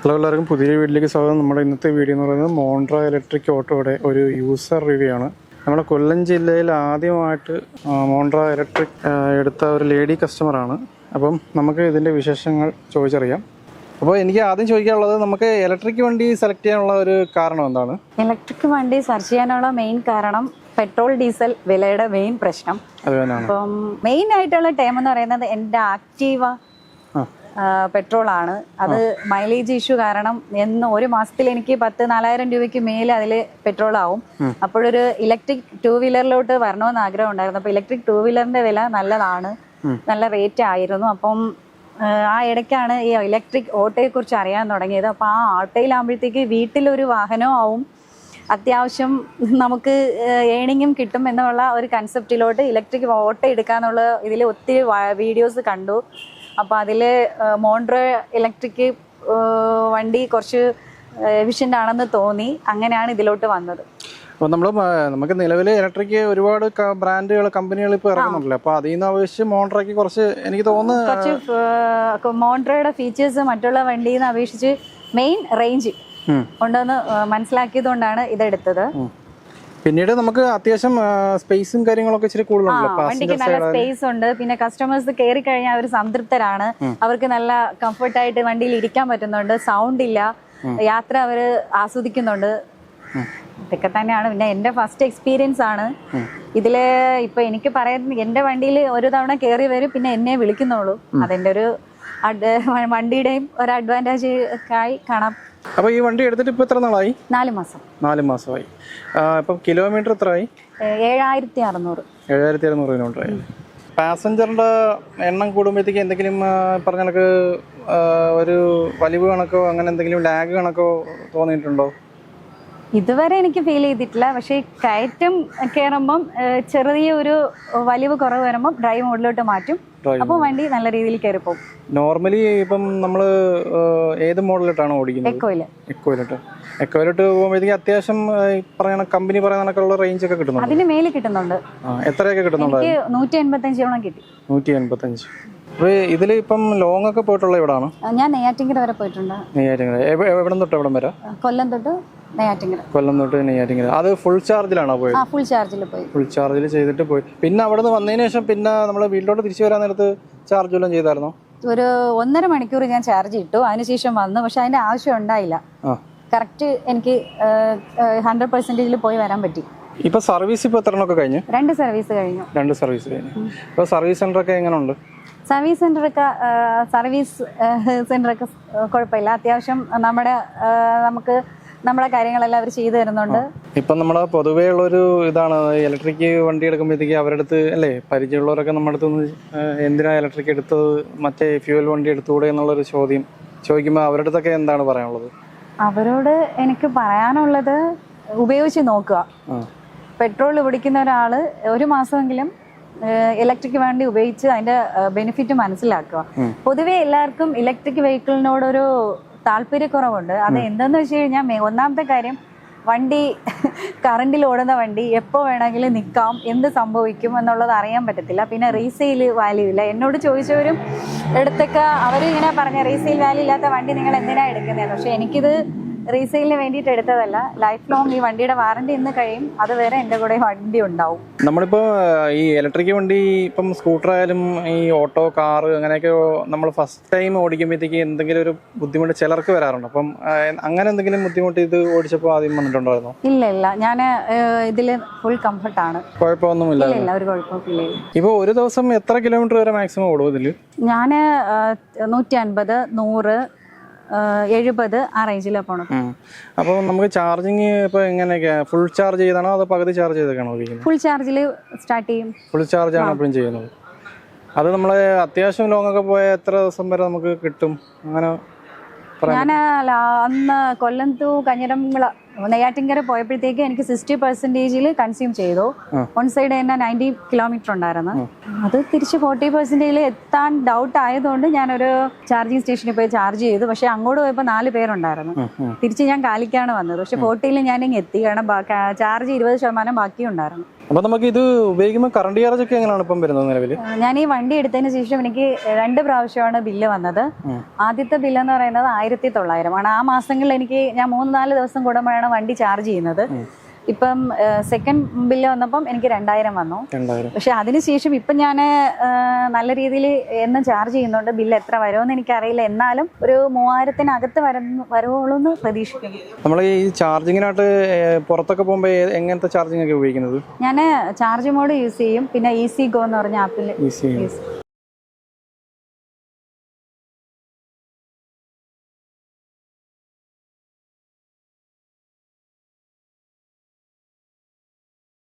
Hello എല്ലാവർക്കും പുതിയ വീട്ടിലേക്ക് സ്വാഗതം. നമ്മുടെ ഇന്നത്തെ വീഡിയോ എന്ന് പറയുന്നത് മോണ്ട്ര ഇലക്ട്രിക് ഓട്ടോയുടെ ഒരു യൂസർ റിവ്യൂ ആണ്. നമ്മുടെ കൊല്ലം ജില്ലയിൽ ആദ്യമായിട്ട് മോണ്ട്ര ഇലക്ട്രിക് എടുത്ത ഒരു ലേഡി കസ്റ്റമറാണ്. അപ്പം നമുക്ക് ഇതിൻ്റെ വിശേഷങ്ങൾ ചോദിച്ചറിയാം. അപ്പോൾ എനിക്ക് ആദ്യം ചോദിക്കാനുള്ളത്, നമുക്ക് ഇലക്ട്രിക് വണ്ടി സെലക്ട് ചെയ്യാനുള്ള ഒരു കാരണം എന്താണ്? ഇലക്ട്രിക് വണ്ടി സെർച്ച് ചെയ്യാനുള്ള മെയിൻ കാരണം പെട്രോൾ ഡീസൽ വിലയുടെ മെയിൻ പ്രശ്നം. അപ്പം മെയിൻ ആയിട്ടുള്ള ടൈം എന്ന് പറയുന്നത് എൻ്റെ ആക്റ്റീവ പെട്രോൾ ആണ്. അത് മൈലേജ് ഇഷ്യൂ കാരണം ഒരു മാസത്തിൽ എനിക്ക് 10,000-4,000 രൂപയ്ക്ക് മേലെ അതിൽ പെട്രോൾ ആവും. അപ്പോഴൊരു ഇലക്ട്രിക് 2 വീലറിലോട്ട് വരണമെന്ന് ആഗ്രഹം ഉണ്ടായിരുന്നു. അപ്പോൾ ഇലക്ട്രിക് 2 വീലറിന്റെ വില നല്ലതാണ്, നല്ല റേറ്റ് ആയിരുന്നു. അപ്പം ആ ഇടയ്ക്കാണ് ഈ ഇലക്ട്രിക് ഓട്ടോയെ കുറിച്ച് അറിയാൻ തുടങ്ങിയത്. അപ്പോൾ ആ ഓട്ടോയിലാകുമ്പോഴത്തേക്ക് വീട്ടിലൊരു വാഹനവും ആവും, അത്യാവശ്യം നമുക്ക് ഏണിങ്ങും കിട്ടും എന്നുള്ള ഒരു കൺസെപ്റ്റിലോട്ട് ഇലക്ട്രിക് ഓട്ടോ എടുക്കാന്നുള്ള ഇതിൽ ഒത്തിരി വീഡിയോസ് കണ്ടു. അപ്പോൾ അതിൽ മോണ്ട്ര ഇലക്ട്രിക് വണ്ടി കുറച്ച് എഫിഷ്യൻ്റ് ആണെന്ന് തോന്നി. അങ്ങനെയാണ് ഇതിലോട്ട് വന്നത്. അപ്പോൾ നമുക്ക് നിലവിൽ ഇലക്ട്രിക് ഒരുപാട് ബ്രാൻഡുകൾ, കമ്പനികൾ ഇപ്പോൾ ഇറങ്ങുന്നുണ്ടല്ലോ. അപ്പോൾ അതിൽ നിന്ന് അപേക്ഷിച്ച് മോണ്ട്രയ്ക്ക് കുറച്ച്, എനിക്ക് തോന്നുന്നു കുറച്ച് മോണ്ട്രയുടെ ഫീച്ചേഴ്സ് മറ്റുള്ള വണ്ടിയിൽ നിന്ന് അപേക്ഷിച്ച് മെയിൻ റേഞ്ച് ഉണ്ടെന്ന് മനസ്സിലാക്കിയത് കൊണ്ടാണ് ഇതെടുത്തത്. പിന്നീട് നമുക്ക് അത്യാവശ്യം സ്പേസും കാര്യങ്ങളൊക്കെ ഇച്ചിരി കൂടുതലുണ്ടല്ലോ. വണ്ടിക്ക് നല്ല സ്പേസ് ഉണ്ട്. പിന്നെ കസ്റ്റമേഴ്സ് കയറി കഴിഞ്ഞാൽ അവർ സംതൃപ്തരാണ്. അവർക്ക് നല്ല കംഫർട്ടായിട്ട് വണ്ടിയിൽ ഇരിക്കാൻ പറ്റുന്നുണ്ട്, സൗണ്ട് ഇല്ല, യാത്ര അവർ ആസ്വദിക്കുന്നുണ്ട്. ഇതൊക്കെ തന്നെയാണ്. പിന്നെ എൻ്റെ ഫസ്റ്റ് എക്സ്പീരിയൻസ് ആണ് ഇതില്. ഇപ്പൊ എനിക്ക് പറയുന്നത്, എൻ്റെ വണ്ടിയിൽ ഒരു തവണ കയറി വരും, പിന്നെ എന്നെ വിളിക്കുന്നുള്ളൂ. അതെൻ്റെ ഒരു വണ്ടിയുടെയും ഒരു അഡ്വാൻറ്റേജ് ആയി കാണാം. അപ്പോൾ ഈ വണ്ടി എടുത്തിട്ട് ഇപ്പോൾ എത്ര നാളായി? 4 മാസം. 4 മാസമായി. ഇപ്പം കിലോമീറ്റർ എത്രയായി? 7,600. 7,600 കിലോമീറ്ററായി. പാസഞ്ചറിൻ്റെ എണ്ണം കൂടുമ്പോഴത്തേക്ക് എന്തെങ്കിലും പറഞ്ഞ കണക്ക് ഒരു വലിവ് കണക്കോ അങ്ങനെ എന്തെങ്കിലും ലാഗ് കണക്കോ തോന്നിയിട്ടുണ്ടോ? ഇതുവരെ എനിക്ക് ഫീൽ ചെയ്തിട്ടില്ല. പക്ഷേ കയറ്റം കയറുമ്പം ചെറിയ ഒരു വലിവ് കുറവ് വരുമ്പം ഡ്രൈവ് മോഡിലോട്ട് മാറ്റും. അപ്പോൾ വണ്ടി നല്ല രീതിയിൽ കയറിപ്പോകും. നോർമലി ഇപ്പം നമ്മൾ ഏത് മോഡലിട്ടാണ് ഓടിക്കുന്നത്? എക്കോയിലോട്ട് പോകുമ്പോഴത്തേക്ക് അത്യാവശ്യം പറയുന്ന കമ്പനി പറയുന്ന കണക്കുള്ള റേഞ്ച് ഒക്കെ കിട്ടുന്നുണ്ട്. അതിന് മേലെ കിട്ടുന്നുണ്ട്. എത്രയൊക്കെ കിട്ടുന്നുണ്ട്? 185 കിട്ടി. 185. അപ്പോൾ ഇതിൽ ഇപ്പം ലോങ് ഒക്കെ പോയിട്ടുള്ള എവിടെയാണ്? ഞാൻ നെയ്യാറ്റിൻകര വരെ പോയിട്ടുണ്ട്. നെയ്യാറ്റിൻകര എവിടെ തൊട്ട് എവിടം വരെ? കൊല്ലം തൊട്ട് നെയ്യാറ്റിൻകര. കൊല്ലം തൊട്ട് നെയ്യാറ്റിൻകര. അത് ഫുൾ ചാർജിലാണോ പോയത്? ഫുൾ ചാർജിൽ പോയി. ഫുൾ ചാർജിൽ ചെയ്തിട്ട് പോയി. പിന്നെ അവിടെ നിന്ന് വന്നതിന് ശേഷം പിന്നെ നമ്മൾ വീട്ടിലോട്ട് തിരിച്ചു വരാൻ നേരത്ത് ചാർജ് വല്ലതും ചെയ്തായിരുന്നോ? ഒരു 1.5 മണിക്കൂർ ഞാൻ ചാർജ് ഇട്ടു. അതിനുശേഷം വന്നു. പക്ഷെ അതിന്റെ ആവശ്യം ഉണ്ടായില്ല. കറക്റ്റ് എനിക്ക് 100% പോയി വരാൻ പറ്റി. ഇപ്പൊ സർവീസ് ഇപ്പൊ എത്ര എണ്ണമൊക്കെ കഴിഞ്ഞു? 2 സർവീസ് കഴിഞ്ഞു. 2 സർവീസ് കഴിഞ്ഞു. ഇപ്പൊ സർവീസ് സെന്റർ ഒക്കെ എങ്ങനെയുണ്ട്? സർവീസ് സെന്ററൊക്കെ കുഴപ്പമില്ല. അത്യാവശ്യം നമ്മുടെ കാര്യങ്ങളെല്ലാം അവർ ചെയ്തു തരുന്നുണ്ട്. ഇപ്പം നമ്മുടെ പൊതുവേ ഉള്ളൊരു ഇതാണ്, ഇലക്ട്രിക് വണ്ടി എടുക്കുമ്പോഴത്തേക്ക് അവരുടെ അടുത്ത് അല്ലേ, പരിചയമുള്ളവരൊക്കെ നമ്മുടെ അടുത്ത് എന്തിനാ ഇലക്ട്രിക് എടുത്തത്, മറ്റേ ഫ്യൂവൽ വണ്ടി എടുത്തുകൂടെ എന്നുള്ളൊരു ചോദ്യം ചോദിക്കുമ്പോൾ അവരുടെ അടുത്തൊക്കെ എന്താണ് പറയാനുള്ളത്? അവരോട് എനിക്ക് പറയാനുള്ളത്, ഉപയോഗിച്ച് നോക്കുക. പെട്രോൾ ഓടിക്കുന്ന ഒരാൾ ഒരു മാസമെങ്കിലും ഇലക്ട്രിക് വണ്ടി ഉപയോഗിച്ച് അതിന്റെ ബെനിഫിറ്റ് മനസ്സിലാക്കുക. പൊതുവെ എല്ലാവർക്കും ഇലക്ട്രിക് വെഹിക്കിളിനോടൊരു താല്പര്യക്കുറവുണ്ട്. അത് എന്തെന്ന് വെച്ച് കഴിഞ്ഞാൽ, ഒന്നാമത്തെ കാര്യം, വണ്ടി കറണ്ടിൽ ഓടുന്ന വണ്ടി എപ്പോൾ വേണമെങ്കിലും നിൽക്കാം, എന്ത് സംഭവിക്കും എന്നുള്ളത് അറിയാൻ പറ്റത്തില്ല. പിന്നെ റീസെയിൽ വാല്യൂ ഇല്ല. എന്നോട് ചോദിച്ചവരും എടുത്തൊക്കെ അവരിങ്ങനെ പറഞ്ഞ റീസെയിൽ വാല്യൂ ഇല്ലാത്ത വണ്ടി നിങ്ങൾ എന്തിനാണ് എടുക്കുന്നതെന്ന്. പക്ഷെ എനിക്കിത് റീസെയിലിന് വേണ്ടിയിട്ട് എടുത്തതല്ല. ലൈഫ് ലോങ് ഈ വണ്ടിയുടെ വാറണ്ടി ഇന്ന് കഴിയും, അതുവരെ എൻ്റെ കൂടെ വണ്ടി ഉണ്ടാവും. നമ്മളിപ്പോൾ ഈ ഇലക്ട്രിക് വണ്ടി, ഇപ്പം സ്കൂട്ടർ ആയാലും ഈ ഓട്ടോ, കാറ്, അങ്ങനെയൊക്കെ നമ്മൾ ഫസ്റ്റ് ടൈം ഓടിക്കുമ്പോഴത്തേക്ക് എന്തെങ്കിലും ഒരു ബുദ്ധിമുട്ട് ചിലർക്ക് വരാറുണ്ട്. അപ്പം അങ്ങനെ എന്തെങ്കിലും ബുദ്ധിമുട്ട് ഇത് ഓടിച്ചപ്പോൾ ആദ്യം വന്നിട്ടുണ്ടായിരുന്നോ? ഇല്ല, ഞാൻ ഇതിൽ ഫുൾ കംഫർട്ടാണ്. കുഴപ്പമൊന്നുമില്ല. ഒരു കുഴപ്പമില്ല. ഇപ്പോൾ ഒരു ദിവസം എത്ര കിലോമീറ്റർ വരെ മാക്സിമം ഓടും ഇതിൽ? ഞാൻ 150, 100, 70 ആ റേഞ്ചിലാണ് പോകണം. അപ്പോൾ നമുക്ക് ചാർജിങ് ഇപ്പോൾ എങ്ങനെയൊക്കെയാണ്? ഫുൾ ചാർജ് ചെയ്താണോ അതോ പകുതി ചാർജ് ചെയ്തൊക്കെയാണോ ഉപയോഗിക്കുന്നത്? ഫുൾ ചാർജിൽ സ്റ്റാർട്ട് ചെയ്യും. ഫുൾ ചാർജ് ആണ് എപ്പോഴും ചെയ്യുന്നത്. അത് നമ്മൾ അത്യാവശ്യം ലോങ് ഒക്കെ പോയാൽ എത്ര ദിവസം വരെ നമുക്ക് കിട്ടും? അങ്ങനെ ഞാൻ അന്ന് കൊല്ലം ടു കഞ്ഞിരംകുള നെയ്യാറ്റിൻകര പോയപ്പോഴത്തേക്ക് എനിക്ക് 60% കൺസ്യൂം ചെയ്തു. വൺ സൈഡ് തന്നെ 90 കിലോമീറ്റർ ഉണ്ടായിരുന്നു. അത് തിരിച്ച് 40% എത്താൻ ഡൗട്ട് ആയതുകൊണ്ട് ഞാനൊരു ചാർജിങ് സ്റ്റേഷനിൽ പോയി ചാർജ് ചെയ്തു. പക്ഷെ അങ്ങോട്ട് പോയപ്പോൾ 4 പേരുണ്ടായിരുന്നു. തിരിച്ച് ഞാൻ കാലിക്കാണ് വന്നത്. പക്ഷെ 40 ഞാനിങ്ങ് എത്തി. കാരണം ചാർജ് 20% ബാക്കിയുണ്ടായിരുന്നു. അപ്പൊ നമുക്ക് ഇത് ഉപയോഗിക്കുമ്പോൾ കറണ്ട് ചാർജ് ഒക്കെ എങ്ങനെയാണ് ഇപ്പം വരുന്നത് നിലവിൽ? ഞാൻ ഈ വണ്ടി എടുത്തതിന് ശേഷം എനിക്ക് 2 പ്രാവശ്യമാണ് ബില്ല് വന്നത്. ആദ്യത്തെ ബില്ല് എന്ന് പറയുന്നത് 1900 ആണ്. ആ മാസങ്ങളിൽ ഞാൻ 3-4 ദിവസം കൂടുമ്പോഴാണ് വണ്ടി ചാർജ് ചെയ്യുന്നത്. ഇപ്പം സെക്കൻഡ് ബില്ല് വന്നപ്പം എനിക്ക് 2000 വന്നു. പക്ഷെ അതിനുശേഷം ഇപ്പം ഞാൻ നല്ല രീതിയിൽ എന്നും ചാർജ് ചെയ്യുന്നുണ്ട്. ബില്ല് എത്ര വരുമെന്ന് എനിക്കറിയില്ല. എന്നാലും ഒരു 3000-നകത്ത് വരുവുള്ളൂ എന്ന് പ്രതീക്ഷിക്കുന്നു. നമ്മൾ ഈ ചാർജിങ്ങിനായിട്ട് പുറത്തൊക്കെ പോകുമ്പോൾ എങ്ങനത്തെ ചാർജിങ് ഒക്കെ ഉപയോഗിക്കുന്നത്? ഞാൻ ചാർജ് മോഡ് യൂസ് ചെയ്യും. പിന്നെ ഈസി ഗോ എന്ന് പറഞ്ഞ ആപ്പിൽ